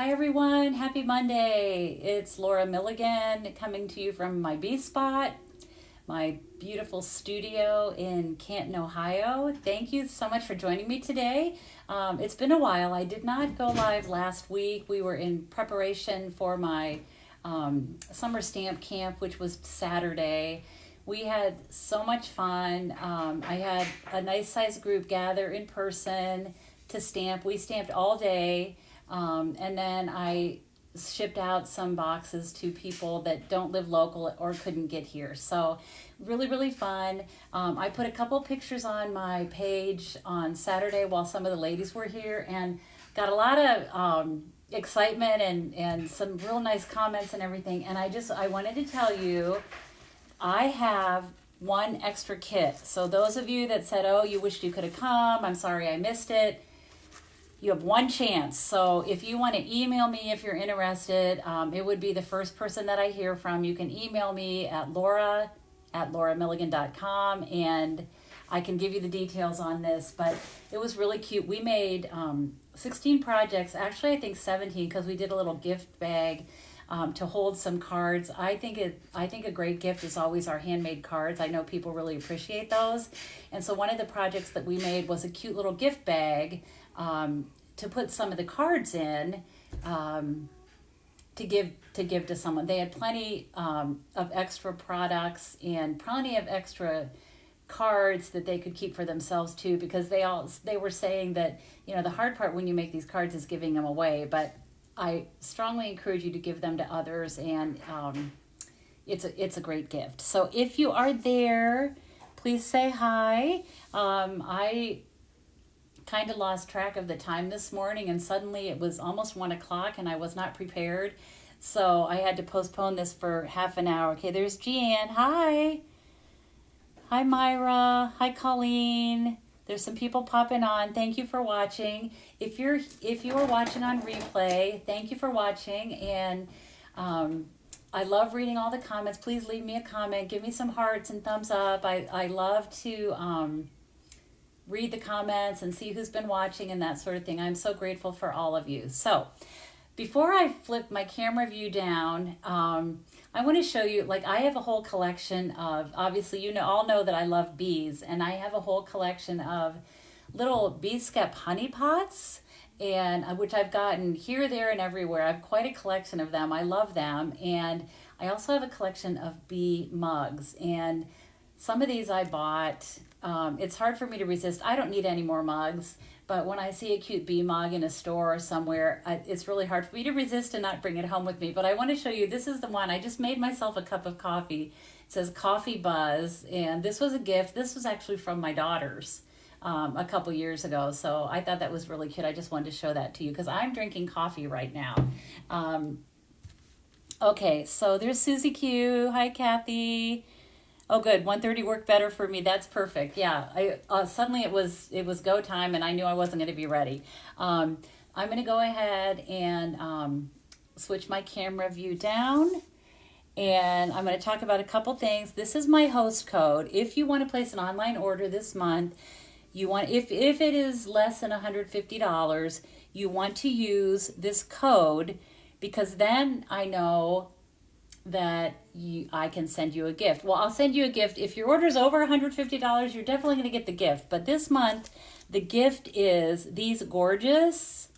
Hi everyone, happy Monday. It's Laura Milligan coming to you from my B spot, my beautiful studio in Canton, Ohio. Thank you so much for joining me today. It's been a while. I did not go live last week. We were in preparation for my summer stamp camp, which was Saturday. We had so much fun. I had a nice sized group gather in person to stamp. We stamped all day. And then I shipped out some boxes to people that don't live local or couldn't get here. So really, really fun. I put a couple pictures on my page on Saturday while some of the ladies were here and got a lot of excitement and some real nice comments and everything. And I wanted to tell you, I have one extra kit. So those of you that said, oh, you wished you could have come, I'm sorry I missed it. You have one chance. So if you want to email me if you're interested, it would be the first person that I hear from. You can email me at lauramilligan.com and I can give you the details on this. But it was really cute. We made 16 projects, actually I think 17, because we did a little gift bag to hold some cards. I think a great gift is always our handmade cards. I know people really appreciate those. And so one of the projects that we made was a cute little gift bag to put some of the cards in to give to someone. They had plenty of extra products and plenty of extra cards that they could keep for themselves too, because they were saying that, you know, the hard part when you make these cards is giving them away, but I strongly encourage you to give them to others, and it's a great gift. So if you are there, please say hi. I kind of lost track of the time this morning, and suddenly it was almost 1 o'clock and I was not prepared, so I had to postpone this for half an hour. Okay, there's Jeanne. Hi Myra. Hi Colleen. There's some people popping on. Thank you for watching. If you are watching on replay, thank you for watching. And I love reading all the comments. Please leave me a comment. Give me some hearts and thumbs up. I love to read the comments and see who's been watching and that sort of thing. I'm so grateful for all of you. So before I flip my camera view down, I want to show you, like, I have a whole collection of, obviously you all know that I love bees, and I have a whole collection of little bee skep honey pots, and which I've gotten here, there, and everywhere. I have quite a collection of them. I love them. And I also have a collection of bee mugs, and some of these I bought. It's hard for me to resist. I don't need any more mugs, but when I see a cute bee mug in a store or somewhere, it's really hard for me to resist and not bring it home with me. But I want to show you, this is the one. I just made myself a cup of coffee. It says Coffee Buzz, and this was a gift. This was actually from my daughters a couple years ago, so I thought that was really cute. I just wanted to show that to you because I'm drinking coffee right now. Okay, so there's Susie Q. Hi, Kathy. Oh, good. 1:30 worked better for me. That's perfect. Yeah. Suddenly it was go time, and I knew I wasn't going to be ready. I'm going to go ahead and switch my camera view down, and I'm going to talk about a couple things. This is my host code. If you want to place an online order this month, if it is less than $150, you want to use this code, because then I know that I can send you a gift. Well, I'll send you a gift. If your order is over $150, you're definitely going to get the gift. But this month, the gift is these gorgeous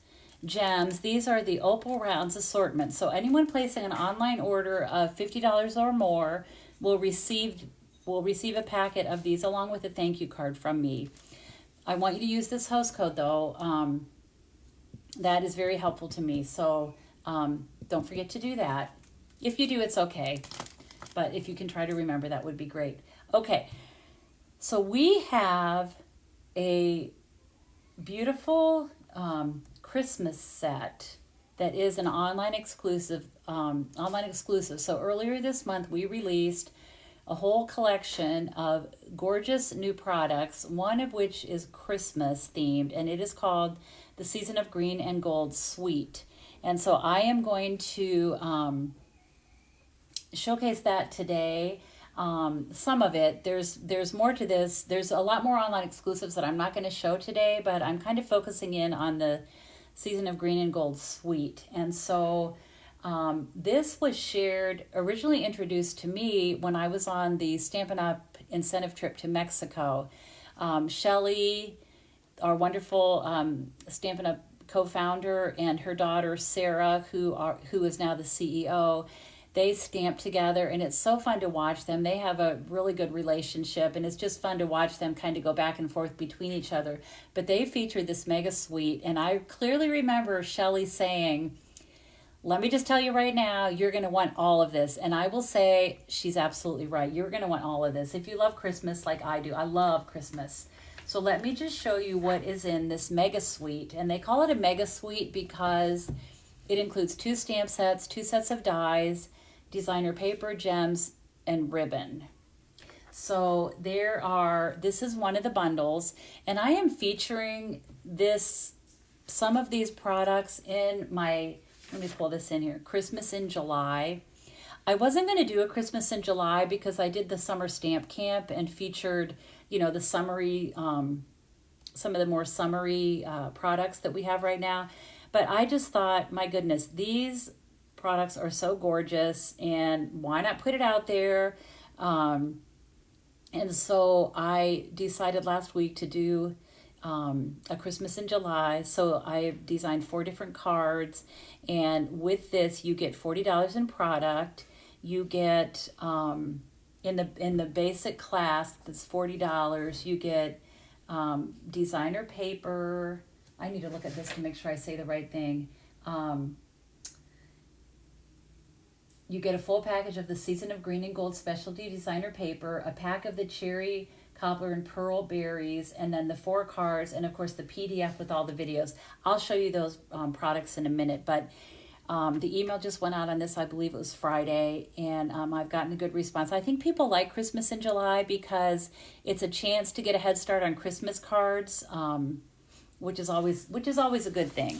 gems. These are the Opal Rounds assortment. So anyone placing an online order of $50 or more will receive a packet of these along with a thank you card from me. I want you to use this host code, though. That is very helpful to me. So don't forget to do that. If you do, it's okay. But if you can try to remember, that would be great. Okay, so we have a beautiful Christmas set that is an online exclusive. So earlier this month, we released a whole collection of gorgeous new products, one of which is Christmas themed, and it is called the Season of Green and Gold Suite. And so I am going to showcase that today. Some of it, there's more to this. There's a lot more online exclusives that I'm not going to show today, but I'm kind of focusing in on the Season of Green and Gold Suite. And so this was shared, originally introduced to me when I was on the Stampin' Up! Incentive trip to Mexico. Shelley, our wonderful Stampin' Up! Co-founder, and her daughter Sarah, who is now the CEO, they stamp together, and it's so fun to watch them. They have a really good relationship, and it's just fun to watch them kind of go back and forth between each other. But they featured this mega suite, and I clearly remember Shelley saying, let me just tell you right now, you're going to want all of this. And I will say she's absolutely right. You're going to want all of this. If you love Christmas like I do, I love Christmas. So let me just show you what is in this mega suite. And they call it a mega suite because it includes 2 stamp sets, 2 sets of dies, designer paper, gems, and ribbon. So this is one of the bundles, and I am featuring some of these products in my, let me pull this in here, Christmas in July. I wasn't going to do a Christmas in July because I did the summer stamp camp and featured, the summery, some of the more summery products that we have right now. But I just thought, my goodness, these products are so gorgeous, and why not put it out there? And so I decided last week to do a Christmas in July. So I designed 4 different cards, and with this you get $40 in product. You get in the basic class that's $40. You get designer paper. I need to look at this to make sure I say the right thing. You get a full package of the Season of Green and Gold specialty designer paper, a pack of the cherry, cobbler, and pearl berries, and then the 4 cards, and of course the PDF with all the videos. I'll show you those products in a minute, but the email just went out on this, I believe it was Friday, and I've gotten a good response. I think people like Christmas in July because it's a chance to get a head start on Christmas cards, which is always a good thing.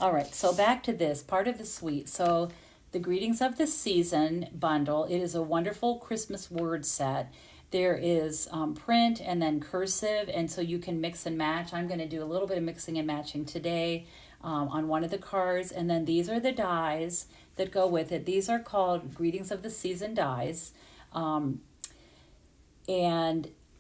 All right, so back to this part of the suite. So the Greetings of the Season bundle. It is a wonderful Christmas word set. There is print and then cursive, and so you can mix and match. I'm going to do a little bit of mixing and matching today on one of the cards, and then these are the dies that go with it. These are called Greetings of the Season dies, and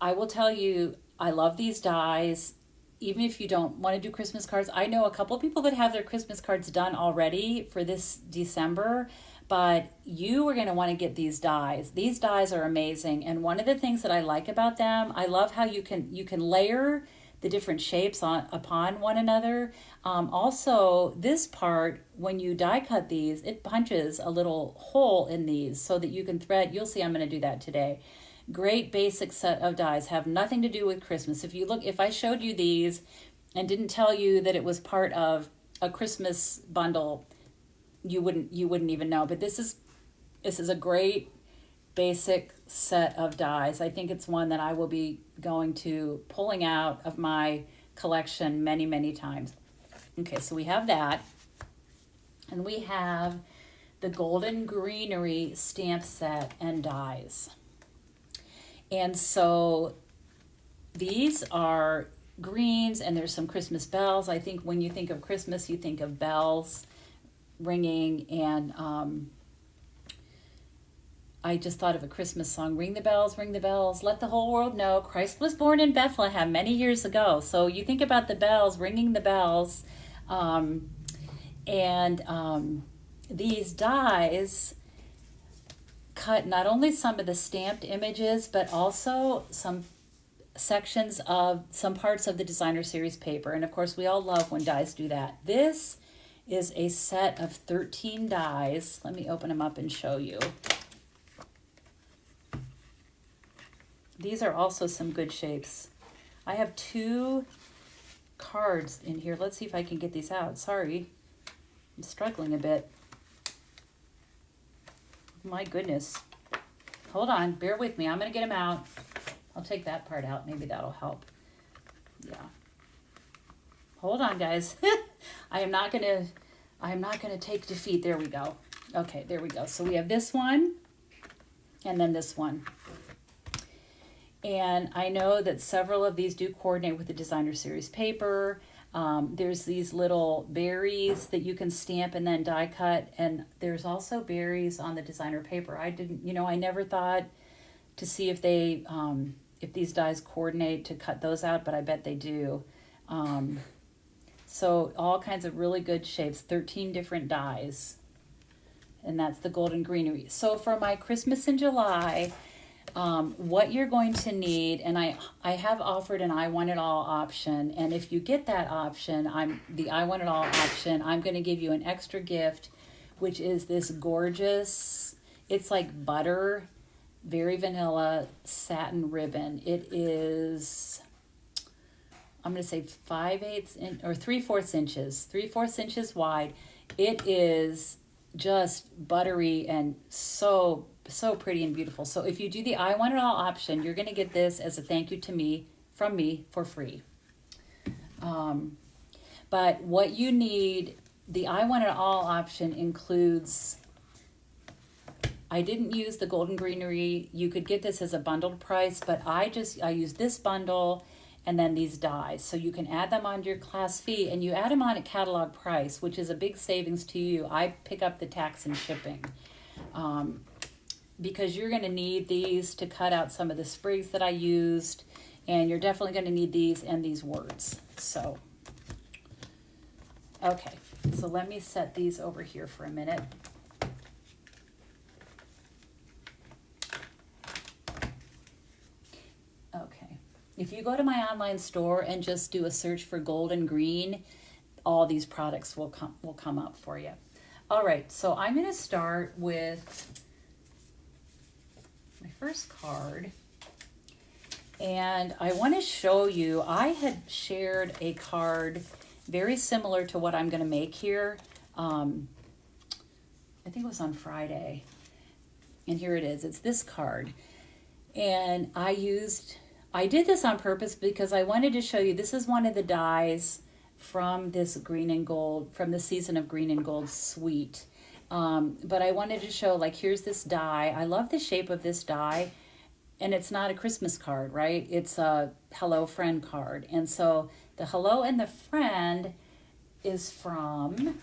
I will tell you, I love these dies. Even if you don't want to do Christmas cards, I know a couple of people that have their Christmas cards done already for this December, but you are going to want to get these dies. These dies are amazing, and one of the things that I like about them, I love how you can layer the different shapes upon one another. Also, this part, when you die cut these, it punches a little hole in these so that you can thread. You'll see I'm going to do that today. Great basic set of dies, have nothing to do with Christmas. If I showed you these and didn't tell you that it was part of a Christmas bundle, you wouldn't even know. But this is a great basic set of dies. I think it's one that I will be going to pulling out of my collection many, many times. Okay, so we have that, and we have the Golden Greenery stamp set and dies. And so these are greens, and there's some Christmas bells. I think when you think of Christmas, you think of bells ringing, and I just thought of a Christmas song, ring the bells, let the whole world know Christ was born in Bethlehem many years ago. So you think about the bells, ringing the bells, these dies cut not only some of the stamped images, but also some sections of some parts of the designer series paper. And of course, we all love when dies do that. This is a set of 13 dies. Let me open them up and show you. These are also some good shapes. I have 2 cards in here. Let's see if I can get these out. Sorry, I'm struggling a bit. My goodness. Hold on, bear with me. I'm going to get them out. I'll take that part out. Maybe that'll help. Yeah. Hold on, guys. I am not going to take defeat. There we go. Okay, there we go. So we have this one and then this one. And I know that several of these do coordinate with the designer series paper. There's these little berries that you can stamp and then die cut, and there's also berries on the designer paper. I didn't, I never thought to see if these dies coordinate to cut those out, but I bet they do. So all kinds of really good shapes, 13 different dies, and that's the golden greenery. So for my Christmas in July, what you're going to need, and I have offered an I Want It All option, and if you get that option, the I Want It All option, I'm going to give you an extra gift, which is this gorgeous, it's like butter, very vanilla satin ribbon. It is, I'm going to say 5/8 or 3/4 inches, 3/4 inches wide. It is just buttery and so pretty and beautiful. So if you do the I Want It All option, you're going to get this as a thank you to me, from me, for free. But what you need, the I Want It All option includes, I didn't use the golden greenery. You could get this as a bundled price, but I use this bundle and then these dies. So you can add them onto your class fee, and you add them on at catalog price, which is a big savings to you. I pick up the tax and shipping. Because you're going to need these to cut out some of the sprigs that I used, and you're definitely going to need these and these words. So, okay, so let me set these over here for a minute. Okay, if you go to my online store and just do a search for golden green, all these products will come up for you. All right, so I'm going to start with my first card, and I want to show you, I had shared a card very similar to what I'm going to make here. I think it was on Friday, and here it is. It's this card, and I did this on purpose because I wanted to show you, this is one of the dies from this green and gold, from the Season of Green and Gold suite. But I wanted to show, like, here's this die. I love the shape of this die, and it's not a Christmas card, right? It's a Hello Friend card. And so the Hello and the Friend is from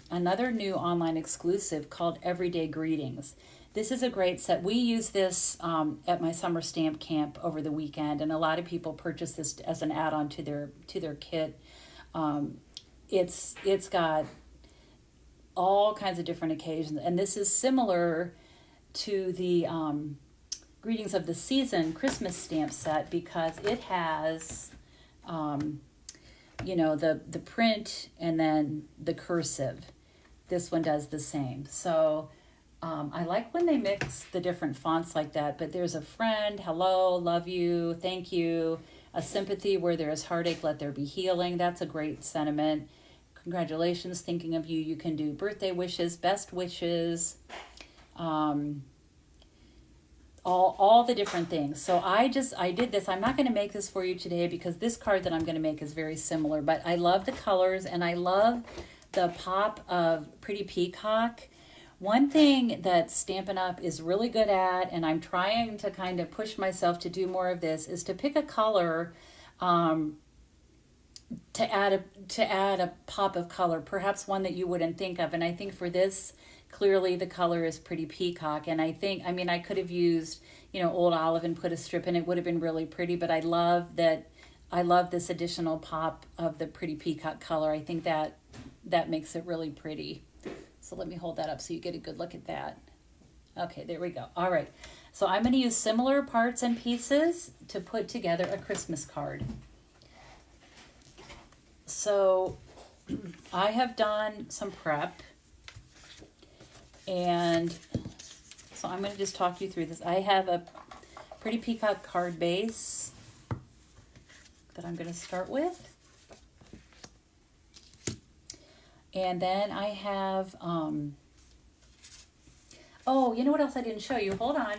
another new online exclusive called Everyday Greetings. This is a great set. We use this at my summer stamp camp over the weekend, and a lot of people purchase this as an add-on to their kit. It's got all kinds of different occasions, and this is similar to the Greetings of the Season Christmas stamp set because it has the print and then the cursive. This one does the same. So I like when they mix the different fonts like that, but there's a friend, hello, love you, thank you, a sympathy, where there is heartache, let there be healing. That's a great sentiment. Congratulations, thinking of you. You can do birthday wishes, best wishes, all the different things. So I did this. I'm not going to make this for you today because this card that I'm going to make is very similar, but I love the colors and I love the pop of Pretty Peacock. One thing that Stampin' Up! Is really good at, and I'm trying to kind of push myself to do more of this, is to pick a color to add a pop of color, perhaps one that you wouldn't think of. And I think for this, clearly the color is Pretty Peacock. And I could have used, Old Olive and put a strip in. It would have been really pretty, but I love this additional pop of the Pretty Peacock color. I think that makes it really pretty. So let me hold that up so you get a good look at that. Okay, there we go. All right. So I'm going to use similar parts and pieces to put together a Christmas card. So I have done some prep, and so I'm going to just talk you through this. I have a Pretty Peacock card base that I'm going to start with. And then I have, oh, you know what else I didn't show you? Hold on.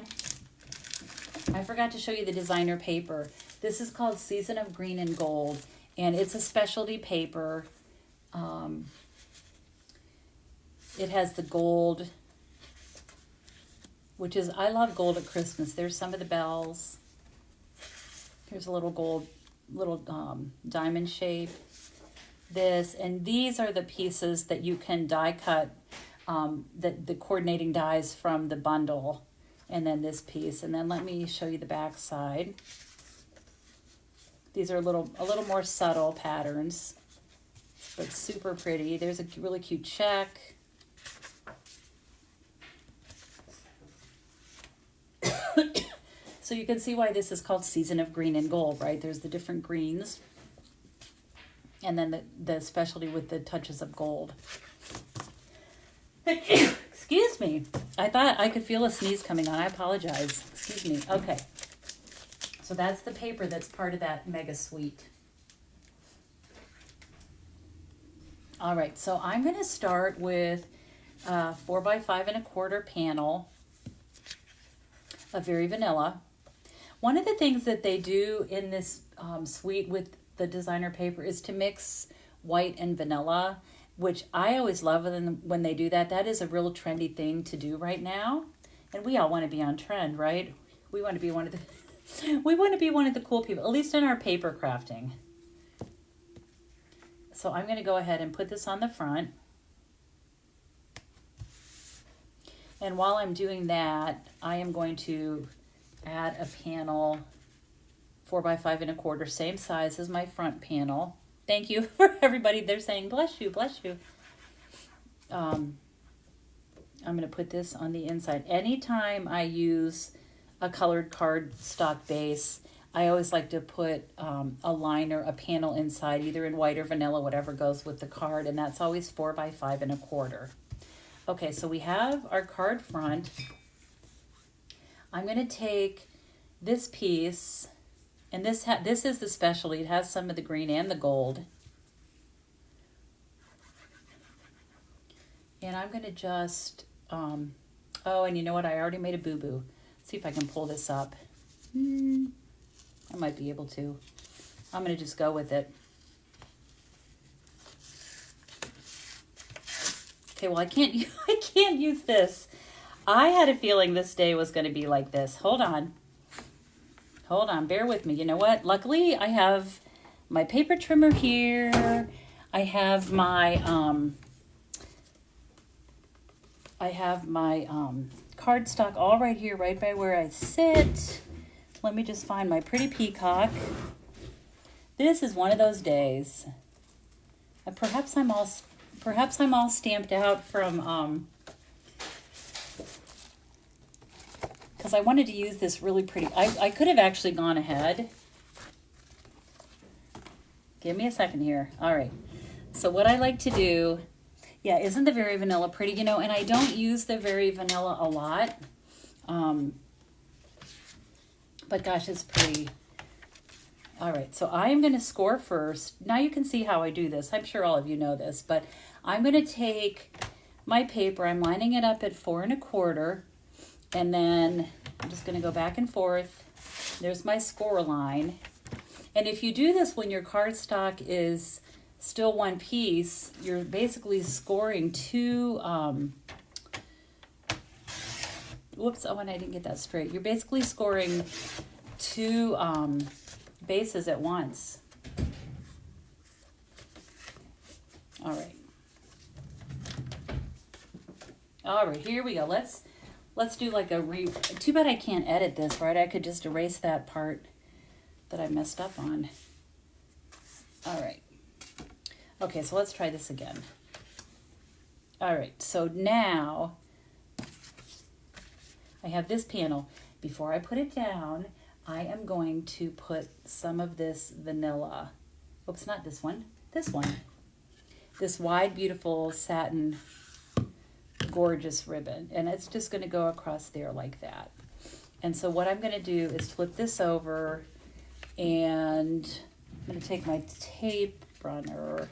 I forgot to show you the designer paper. This is called Season of Green and Gold, and it's a specialty paper. It has the gold, which is, I love gold at Christmas. There's some of the bells. Here's a little gold, diamond shape. this, and these are the pieces that you can die cut, the coordinating dies from the bundle, and then this piece, and then let me show you the back side. These are a little more subtle patterns, but super pretty. There's a really cute check. So you can see why this is called Season of Green and Gold, right? There's the different greens, and then the specialty with the touches of gold. Excuse me. I thought I could feel a sneeze coming on. I apologize. Excuse me. Okay. So that's the paper that's part of that mega suite. All right. So I'm going to start with 4 by 5 1/4 panel of Very Vanilla. One of the things that they do in this suite with the designer paper is to mix white and vanilla, which I always love when they do that. That is a real trendy thing to do right now. And we all want to be on trend, right? We want to be one of the cool people, at least in our paper crafting. So I'm going to go ahead and put this on the front. And while I'm doing that, I am going to add a panel 4 by 5 1/4, same size as my front panel. Thank you for everybody. They're saying, bless you, bless you. I'm going to put this on the inside. Anytime I use a colored cardstock base, I always like to put a liner, a panel inside, either in white or vanilla, whatever goes with the card, and that's always 4 by 5 1/4. Okay, so we have our card front. I'm going to take this piece, and this is the specialty. It has some of the green and the gold. And I'm going to just, oh, and you know what? I already made a boo-boo. See if I can pull this up. I might be able to. I'm going to just go with it. Okay, well, I can't use this. I had a feeling this day was going to be like this. Hold on, bear with me. You know what? Luckily, I have my paper trimmer here. I have my cardstock all right here, right by where I sit. Let me just find my pretty peacock. This is one of those days. Perhaps I'm all stamped out from because I wanted to use this really pretty. I could have actually gone ahead. Give me a second here. All right. So what I like to do, yeah, isn't the Very Vanilla pretty? You know, and I don't use the Very Vanilla a lot. But gosh, it's pretty. All right, so I am going to score first. Now you can see how I do this. I'm sure all of you know this, but I'm going to take my paper. I'm lining it up at 4 1/4, and then I'm just going to go back and forth. There's my score line. And if you do this when your cardstock is still one piece, you're basically scoring two, whoops, oh, and I didn't get that straight. You're basically scoring two bases at once. All right. All right, here we go. Let's do like too bad I can't edit this, right? I could just erase that part that I messed up on. All right. Okay, so let's try this again. All right, so now I have this panel. Before I put it down, I am going to put some of this vanilla. Oops, not this one. This one. This wide, beautiful satin, gorgeous ribbon. And it's just going to go across there like that. And so what I'm going to do is flip this over, and I'm going to take my tape runner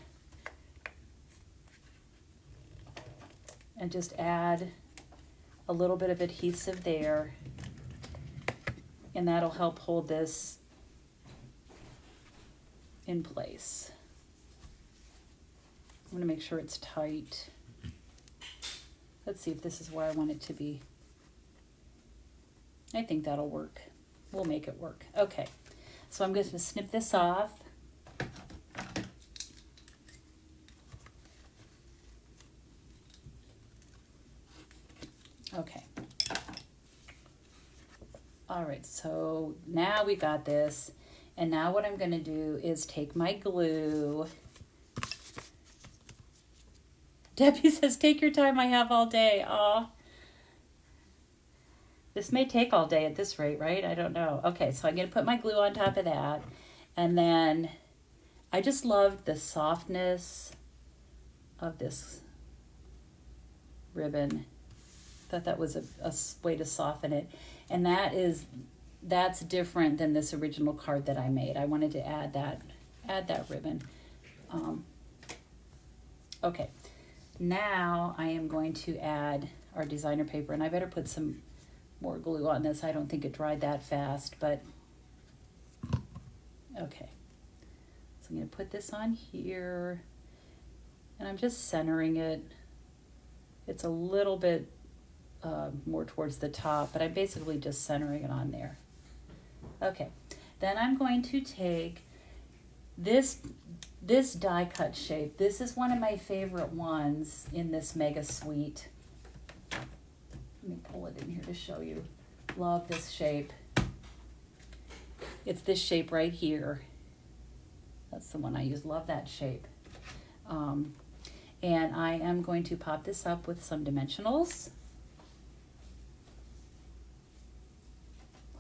and just add a little bit of adhesive there, and that'll help hold this in place. I'm going to make sure it's tight. Let's see if this is where I want it to be. I think that'll work. We'll make it work. Okay, so I'm going to snip this off. Okay. All right, so now we got this. And now what I'm going to do is take my glue. Debbie says, take your time, I have all day. Aw. This may take all day at this rate, right? I don't know. Okay, so I'm going to put my glue on top of that. And then I just loved the softness of this ribbon. Thought that was a way to soften it. And that's different than this original card that I made. I wanted to add that ribbon. Okay, now I am going to add our designer paper, and I better put some more glue on this. I don't think it dried that fast, but okay. So I'm going to put this on here, and I'm just centering it. It's a little bit more towards the top, but I'm basically just centering it on there. Okay, then I'm going to take this die cut shape. This is one of my favorite ones in this mega suite. Let me pull it in here to show you. Love this shape. It's this shape right here. That's the one I use. Love that shape. And I am going to pop this up with some dimensionals.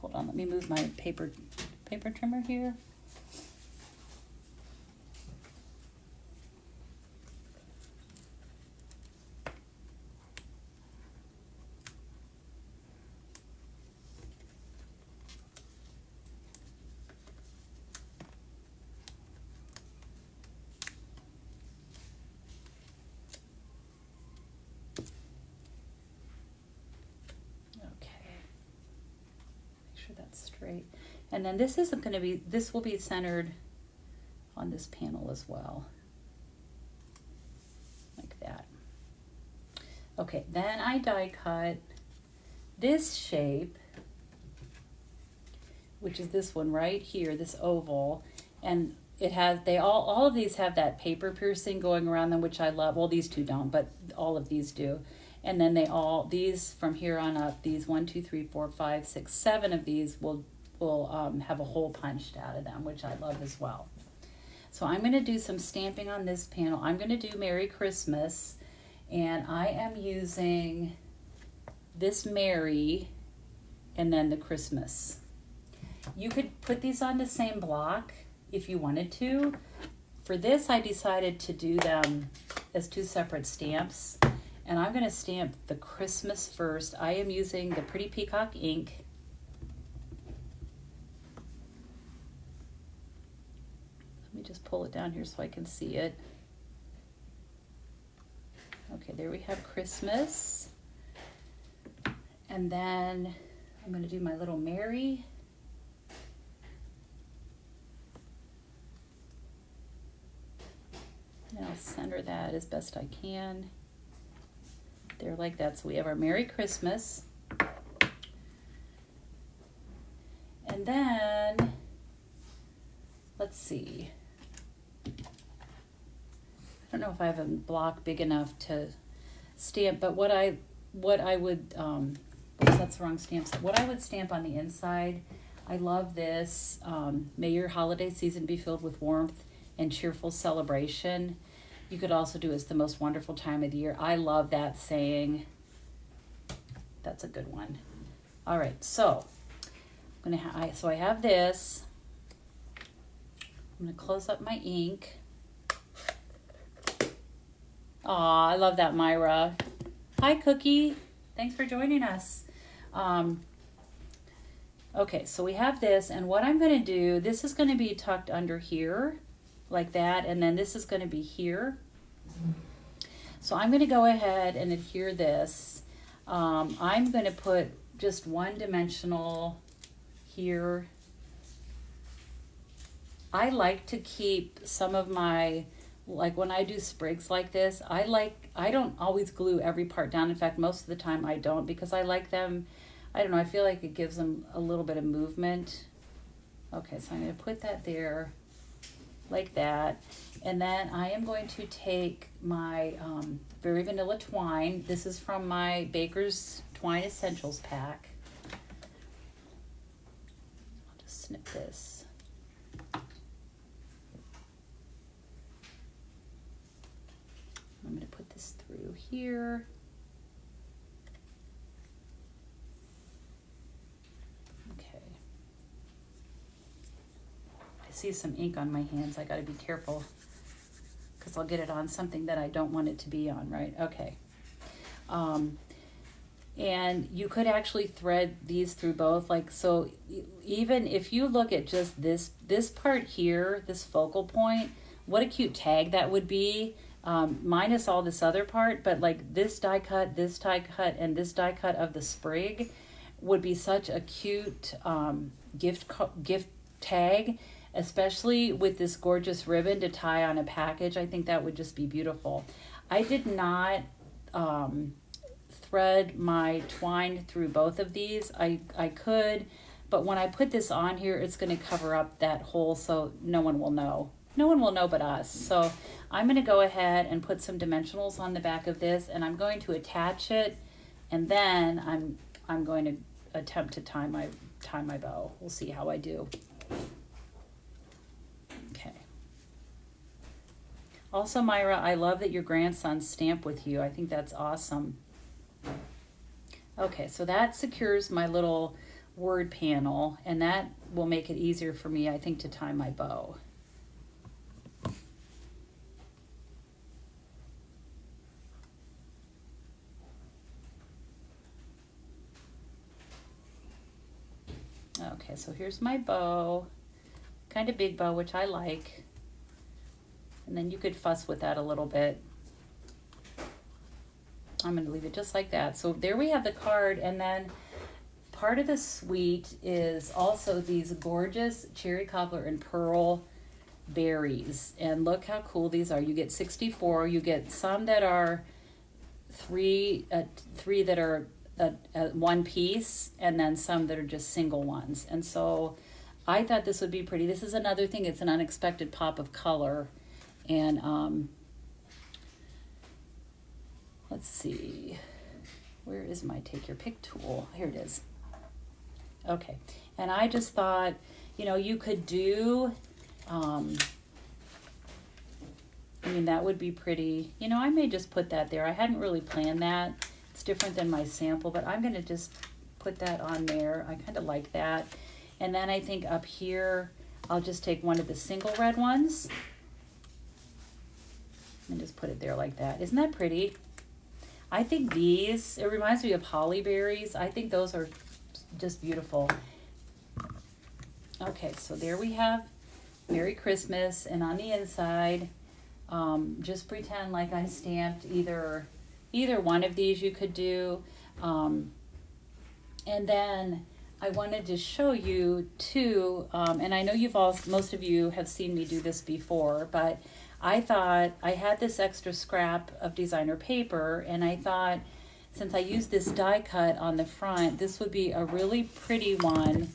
Hold on, let me move my paper trimmer here. Straight. And then this isn't going to be, this will be centered on this panel as well. Like that. Okay, then I die cut this shape, which is this one right here, this oval, and it has, all of these have that paper piercing going around them, which I love. Well, these two don't, but all of these do. And then these from here on up, these 1, 2, 3, 4, 5, 6, 7 of these will have a hole punched out of them, which I love as well. So I'm going to do some stamping on this panel. I'm going to do Merry Christmas, and I am using this Merry and then the Christmas. You could put these on the same block if you wanted to. For this, I decided to do them as two separate stamps. And I'm going to stamp the Christmas first. I am using the Pretty Peacock ink. Let me just pull it down here so I can see it. Okay, there we have Christmas. And then I'm going to do my little Mary. And I'll center that as best I can. There, like that. So we have our Merry Christmas. And then, let's see. I don't know if I have a block big enough to stamp, but what I would, that's the wrong stamp set. What I would stamp on the inside, I love this. May your holiday season be filled with warmth and cheerful celebration. You could also do it's the most wonderful time of the year. I love that saying. That's a good one. All right, so I have this. I'm gonna close up my ink. Aw, I love that, Myra. Hi, Cookie. Thanks for joining us. Okay, so we have this, and what I'm gonna do, this is gonna be tucked under here, like that, and then this is going to be here. So I'm going to go ahead and adhere this. I'm going to put just one dimensional here. I like to keep some of my, like when I do sprigs like this, I don't always glue every part down. In fact, most of the time I don't, because I like them, I don't know, I feel like it gives them a little bit of movement. Okay, so I'm going to put that there. Like that, and then I am going to take my Very Vanilla Twine. This is from my Baker's Twine Essentials pack. I'll just snip this. I'm going to put this through here. Okay. I see some ink on my hands. I got to be careful because I'll get it on something that I don't want it to be on, right? Okay. And you could actually thread these through both, like, so even if you look at just this part here, this focal point, what a cute tag that would be, minus all this other part, but like this die cut, and this die cut of the sprig would be such a cute gift tag, especially with this gorgeous ribbon to tie on a package. I think that would just be beautiful. I did not thread my twine through both of these. I could, but when I put this on here, it's going to cover up that hole, so no one will know. No one will know but us. So I'm going to go ahead and put some dimensionals on the back of this, and I'm going to attach it, and then I'm going to attempt to tie my bow. We'll see how I do. Okay. Also, Myra, I love that your grandson stamped with you. I think that's awesome. Okay, so that secures my little word panel, and that will make it easier for me, I think, to tie my bow. Okay, so here's my bow, kind of big bow, which I like. And then you could fuss with that a little bit. I'm going to leave it just like that. So there we have the card, and then part of the suite is also these gorgeous cherry cobbler and pearl berries. And look how cool these are. You get 64. You get some that are three that are one piece, and then some that are just single ones. And so I thought this would be pretty. This is another thing. It's an unexpected pop of color. And let's see, where is my take your pick tool? Here it is. Okay, and I just thought, you know, you could do, I mean, that would be pretty. You know, I may just put that there. I hadn't really planned that. It's different than my sample, but I'm going to just put that on there. I kind of like that. And then I think up here, I'll just take one of the single red ones and just put it there like that. Isn't that pretty? I think these, it reminds me of holly berries. I think those are just beautiful. Okay, so there we have Merry Christmas, and on the inside, just pretend like I stamped either one of these you could do. And then I wanted to show you too, and I know most of you have seen me do this before, but I thought I had this extra scrap of designer paper, and I thought since I used this die cut on the front, this would be a really pretty one,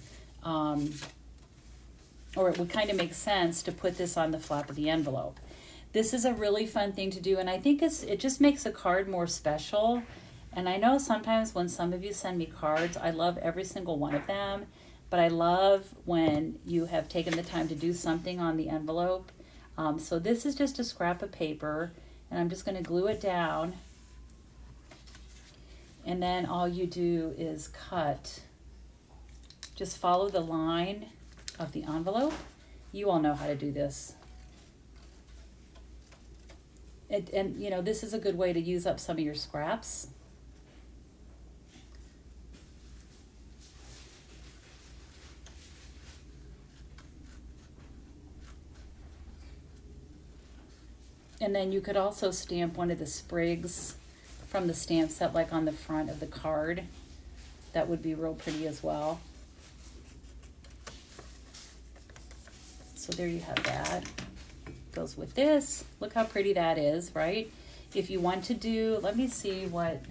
or it would kind of make sense to put this on the flap of the envelope. This is a really fun thing to do, and I think it just makes a card more special. And I know sometimes when some of you send me cards, I love every single one of them, but I love when you have taken the time to do something on the envelope. So this is just a scrap of paper, and I'm just going to glue it down, and then all you do is cut. Just follow the line of the envelope. You all know how to do this. And you know, this is a good way to use up some of your scraps. And then you could also stamp one of the sprigs from the stamp set, like on the front of the card. That would be real pretty as well. So there you have that. Goes with this. Look how pretty that is, right? If you want to do, let me see what.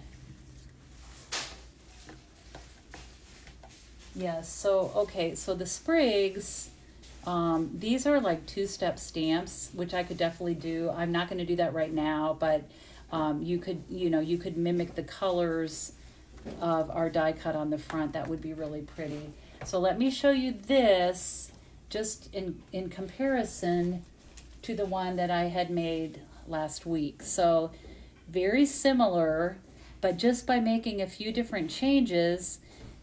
Yes, so, okay, so the sprigs, these are like two-step stamps, which I could definitely do. I'm not going to do that right now, but you could mimic the colors of our die cut on the front. That would be really pretty. So let me show you this just in comparison to the one that I had made last week. So very similar, but just by making a few different changes,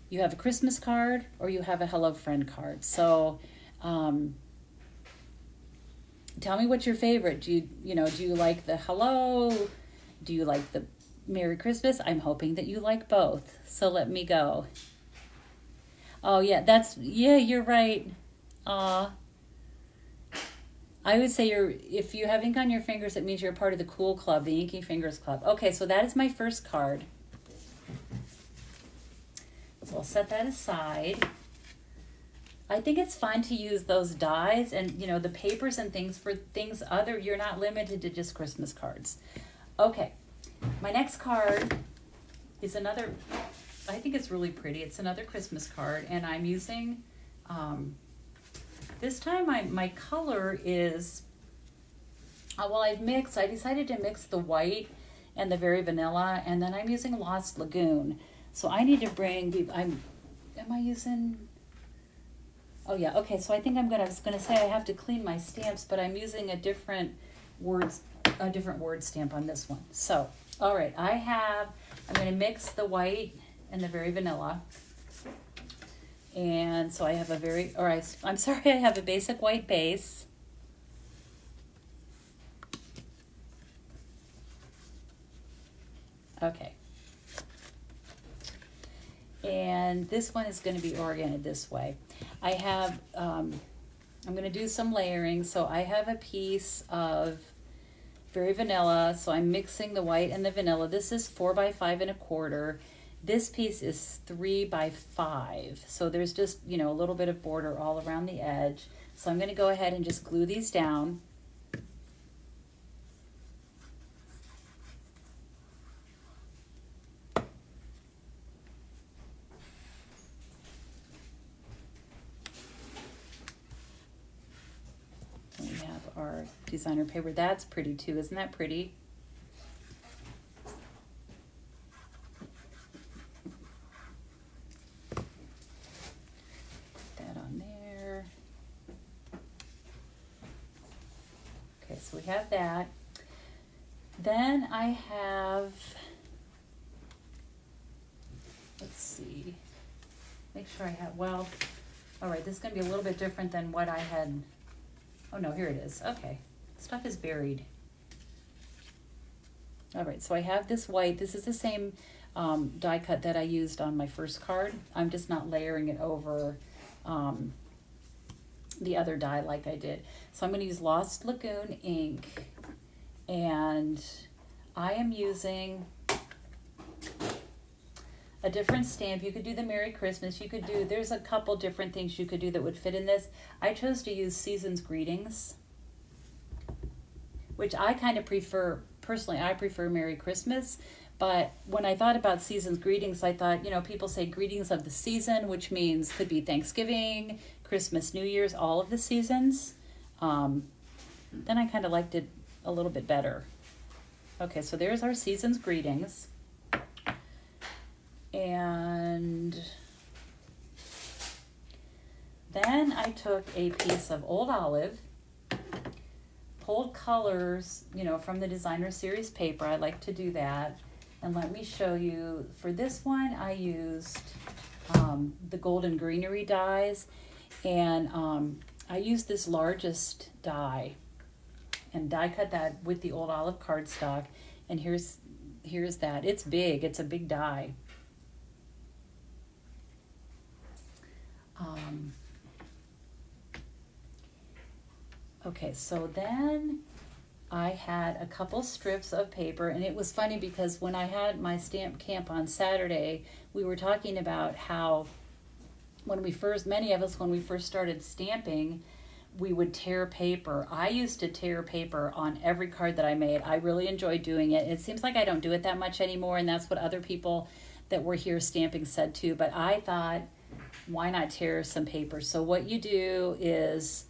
you have a Christmas card or you have a Hello Friend card. So tell me what's your favorite. Do you like the hello? Do you like the Merry Christmas? I'm hoping that you like both. So let me go. Oh yeah, you're right. I would say if you have ink on your fingers, it means you're a part of the cool club, the Inky Fingers Club. Okay, so that is my first card. So I'll set that aside. I think it's fun to use those dies and, the papers and things for things you're not limited to just Christmas cards. Okay, my next card is another, I think it's really pretty. It's another Christmas card, and I'm using, this time my color is, I decided to mix the white and the very vanilla, and then I'm using Lost Lagoon. So I need to oh yeah, okay, so I think I was gonna say I have to clean my stamps, but I'm using a different word stamp on this one. So, all right, I'm gonna mix the white and the very vanilla. And so I have I have a basic white base. Okay. And this one is going to be oriented this way. I have, I'm going to do some layering. So I have a piece of very vanilla. So I'm mixing the white and the vanilla. This is 4 by 5 1/4. This piece is 3 by 5. So there's just, a little bit of border all around the edge. So I'm going to go ahead and just glue these down. Our designer paper. That's pretty too. Isn't that pretty? Put that on there. Okay, so we have that. Then I have, let's see, make sure I have, all right, this is going to be a little bit different than what I had. Oh no, here it is. Okay, stuff is buried. All right, so I have this white. This is the same die cut that I used on my first card. I'm just not layering it over the other die like I did. So I'm going to use Lost Lagoon ink, and I am using a different stamp. You could do the Merry Christmas. There's a couple different things you could do that would fit in this. I chose to use Season's Greetings, which I kind of prefer. Personally, I prefer Merry Christmas. But when I thought about Season's Greetings, I thought, people say greetings of the season, which means could be Thanksgiving, Christmas, New Year's, all of the seasons. Then I kind of liked it a little bit better. Okay, so there's our Season's Greetings. And then I took a piece of Old Olive, pulled colors, from the Designer Series paper. I like to do that. And let me show you, for this one, I used the Golden Greenery dies. And I used this largest die and die cut that with the Old Olive cardstock. And here's that. It's big. It's a big die. Okay, so then I had a couple strips of paper, and it was funny because when I had my stamp camp on Saturday, we were talking about how many of us, when we first started stamping, we would tear paper. I used to tear paper on every card that I made. I really enjoyed doing it. It seems like I don't do it that much anymore, and that's what other people that were here stamping said too, but I thought, why not tear some paper? So what you do is,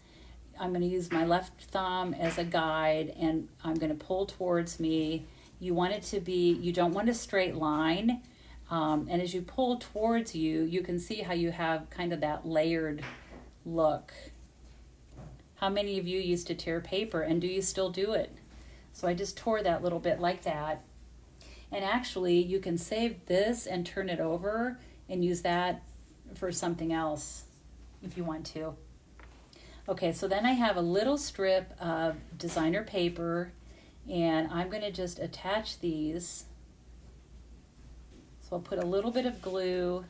I'm going to use my left thumb as a guide, and I'm going to pull towards me. You want it to be, you don't want a straight line. And as you pull towards you, you can see how you have kind of that layered look. How many of you used to tear paper, and do you still do it? So I just tore that little bit like that. And actually, you can save this and turn it over and use that for something else if you want to. Okay, so then I have a little strip of designer paper, and I'm going to just attach these. So I'll put a little bit of glue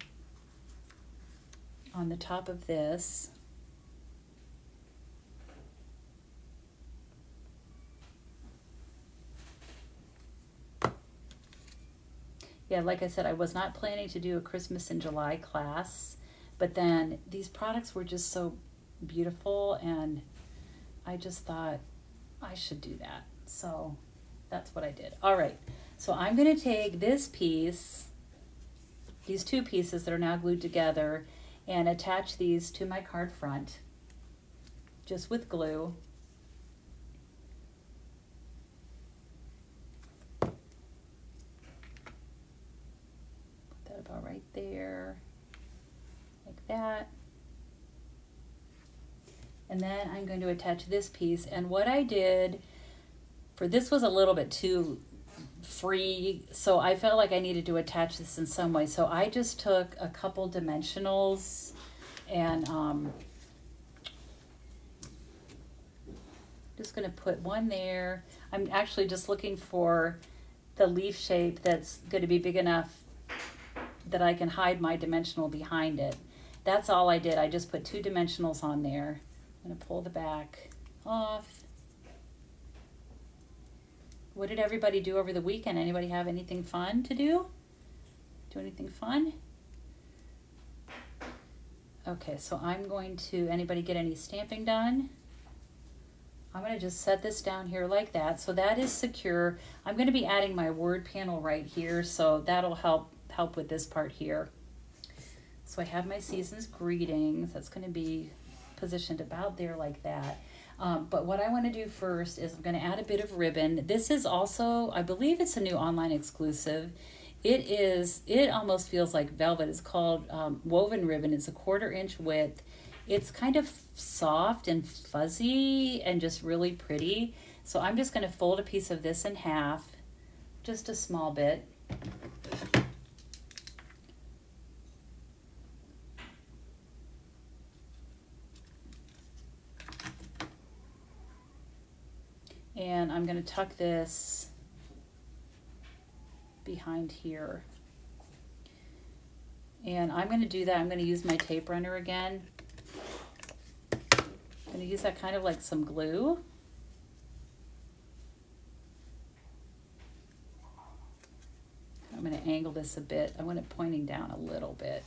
on the top of this. Yeah, like I said, I was not planning to do a Christmas in July class, but then these products were just so beautiful, and I just thought I should do that. So that's what I did. All right, so I'm going to take this piece, these two pieces that are now glued together, and attach these to my card front just with glue. About right there, like that. And then I'm going to attach this piece. And what I did for this was a little bit too free, so I felt like I needed to attach this in some way. So I just took a couple dimensionals and just going to put one there. I'm actually just looking for the leaf shape that's going to be big enough that I can hide my dimensional behind it. That's all I did. I just put two dimensionals on there. I'm going to pull the back off. What did everybody do over the weekend? Anybody have anything fun to do? Do anything fun? Okay, so I'm going to, anybody get any stamping done? I'm going to just set this down here like that. So that is secure. I'm going to be adding my word panel right here, so that'll help with this part here. So I have my season's greetings. That's going to be positioned about there like that. But what I want to do first is I'm going to add a bit of ribbon. This is also, I believe it's a new online exclusive. It almost feels like velvet. It's called woven ribbon. It's a 1/4 inch width. It's kind of soft and fuzzy and just really pretty. So I'm just going to fold a piece of this in half, just a small bit. And I'm going to tuck this behind here. And I'm going to do that. I'm going to use my tape runner again. I'm going to use that kind of like some glue. I'm going to angle this a bit. I want it pointing down a little bit.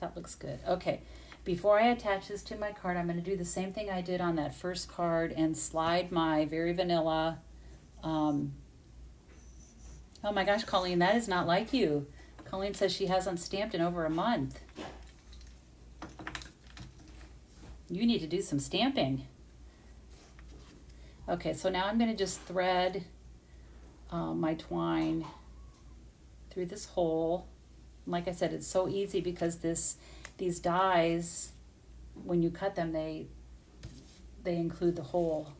That looks good. Okay. Before I attach this to my card, I'm going to do the same thing I did on that first card and slide my Very Vanilla. Oh my gosh, Colleen, that is not like you. Colleen says she hasn't stamped in over a month. You need to do some stamping. Okay, so now I'm going to just thread my twine through this hole. Like I said, it's so easy because these dies, when you cut them, they include the hole,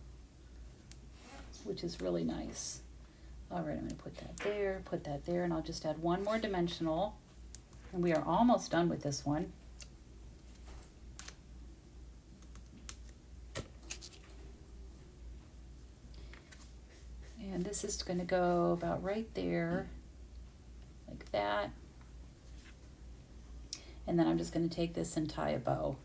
which is really nice. All right, I'm going to put that there, and I'll just add one more dimensional, and we are almost done with this one. And this is going to go about right there, like that. And then I'm just going to take this and tie a bow.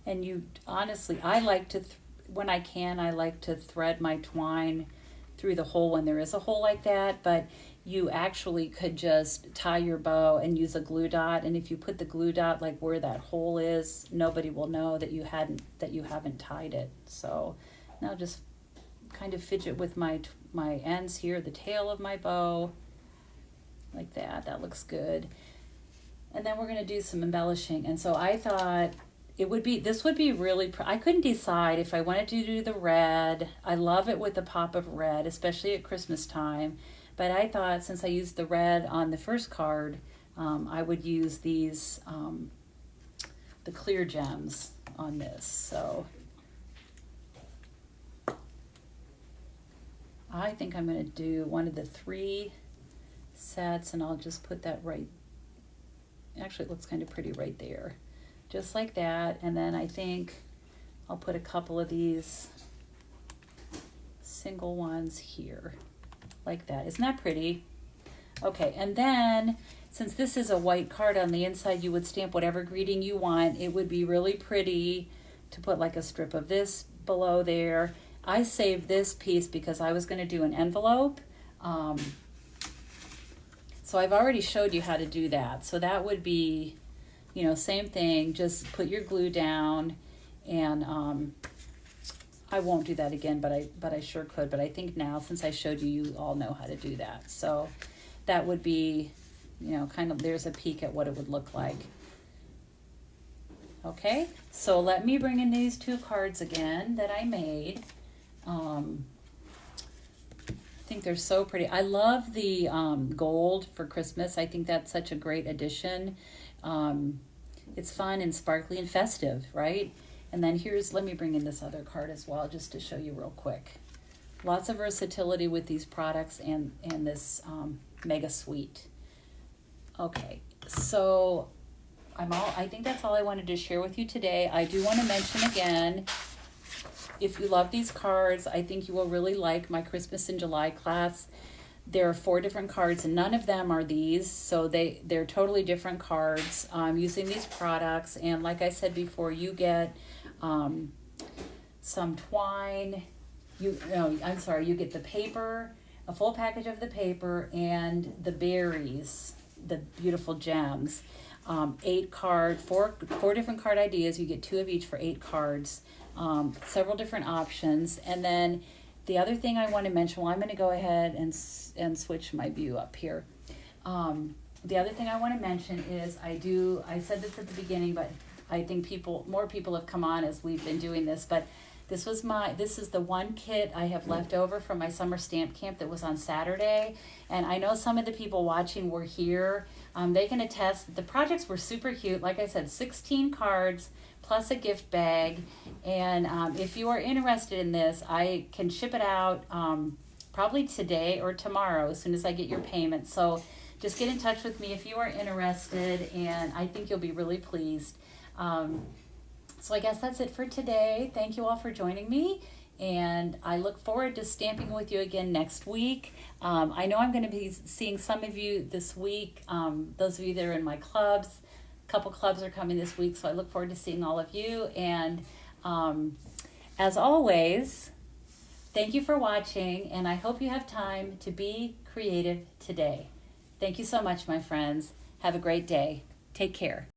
And you, honestly, I like to, when I can, I like to thread my twine through the hole when there is a hole like that, but you actually could just tie your bow and use a glue dot, and if you put the glue dot like where that hole is, nobody will know that you haven't tied it. So now just kind of fidget with my ends here, the tail of my bow, like that. That looks good. And then we're going to do some embellishing. And so I thought this would be really, I couldn't decide if I wanted to do the red. I love it with the pop of red, especially at Christmas time. But I thought since I used the red on the first card, I would use these, the clear gems on this. So I think I'm going to do one of the 3 sets, and I'll just put that right, actually it looks kind of pretty right there. Just like that, and then I think I'll put a couple of these single ones here, like that. Isn't that pretty? Okay, and then since this is a white card on the inside, you would stamp whatever greeting you want. It would be really pretty to put like a strip of this below there. I saved this piece because I was going to do an envelope. So I've already showed you how to do that. So that would be, you know, same thing, just put your glue down, and I won't do that again, but I sure could. But I think now, since I showed you, you all know how to do that. So that would be, you know, kind of, there's a peek at what it would look like. Okay, so let me bring in these 2 cards again that I made. I think they're so pretty. I love the gold for Christmas. I think that's such a great addition. It's fun and sparkly and festive, right? And then let me bring in this other card as well, just to show you real quick. Lots of versatility with these products and this mega suite. Okay, so I think that's all I wanted to share with you today. I do want to mention again, if you love these cards, I think you will really like my Christmas in July class. There are 4 different cards, and none of them are these, so they're totally different cards using these products. And like I said before, you get some twine. You get the paper, a full package of the paper, and the berries, the beautiful gems. 8 card, 4 different card ideas. You get 2 of each for 8 cards. Several different options. And then the other thing I want to mention, well, I'm going to go ahead and switch my view up here. The other thing I want to mention is I said this at the beginning, but I think more people have come on as we've been doing this, but this is the one kit I have left over from my summer stamp camp that was on Saturday. And I know some of the people watching were here. They can attest that the projects were super cute. Like I said, 16 cards plus a gift bag. And if you are interested in this, I can ship it out probably today or tomorrow as soon as I get your payment. So just get in touch with me if you are interested, and I think you'll be really pleased. So I guess that's it for today. Thank you all for joining me, and I look forward to stamping with you again next week. I know I'm going to be seeing some of you this week, those of you that are in my clubs. A couple clubs are coming this week, so I look forward to seeing all of you. And as always, thank you for watching, and I hope you have time to be creative today. Thank you so much, my friends. Have a great day. Take care.